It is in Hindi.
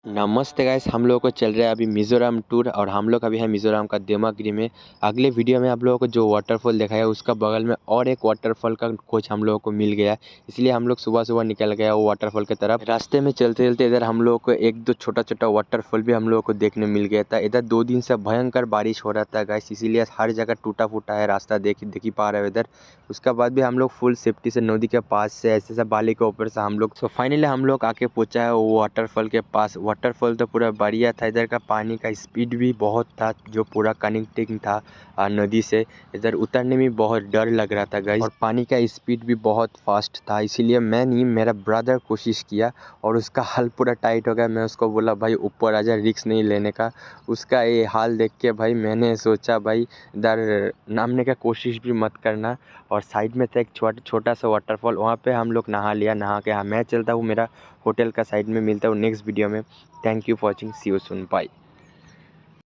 नमस्ते गाइस, हम लोगों को चल रहा है अभी मिज़ोरम टूर और हम लोग अभी है मिज़ोरम का देमागिरी में। अगले वीडियो में आप लोगों को जो वाटरफॉल दिखाया उसका बगल में और एक वाटरफॉल का खोज हम लोगों को मिल गया, इसलिए हम लोग सुबह सुबह निकल गया वो वाटरफॉल की तरफ। रास्ते में चलते चलते इधर हम लोगों को एक दो छोटा छोटा वाटरफॉल भी हम लोगों को देखने मिल गया था। इधर 2 दिन से भयंकर बारिश हो रहा था गाइस, इसीलिए हर जगह टूटा फूटा है रास्ता, देख ही पा रहे हो इधर। उसके बाद भी हम लोग फुल सेफ्टी से नदी के पास से ऐसे सब बाली के ऊपर से हम लोग फाइनली हम लोग आके पहुंचा है वो वाटरफॉल के पास। वाटरफॉल तो पूरा बढ़िया था, इधर का पानी का स्पीड भी बहुत था जो पूरा कनेक्टिंग था नदी से। इधर उतरने में बहुत डर लग रहा था गाइस, और पानी का स्पीड भी बहुत फास्ट था, इसीलिए मैं नहीं मेरा ब्रदर कोशिश किया और उसका हाल पूरा टाइट हो गया। मैं उसको बोला भाई ऊपर आजा, रिस्क नहीं लेने का। उसका ये हाल देख के भाई मैंने सोचा भाई इधर नामने का कोशिश भी मत करना। और साइड में था एक छोटा सा वाटरफॉल, वहाँ पे हम लोग नहा लिया। नहा के मैं चलता हूँ मेरा होटल का साइड में, मिलता हूँ नेक्स्ट वीडियो में। Thank you for watching, see you soon, bye.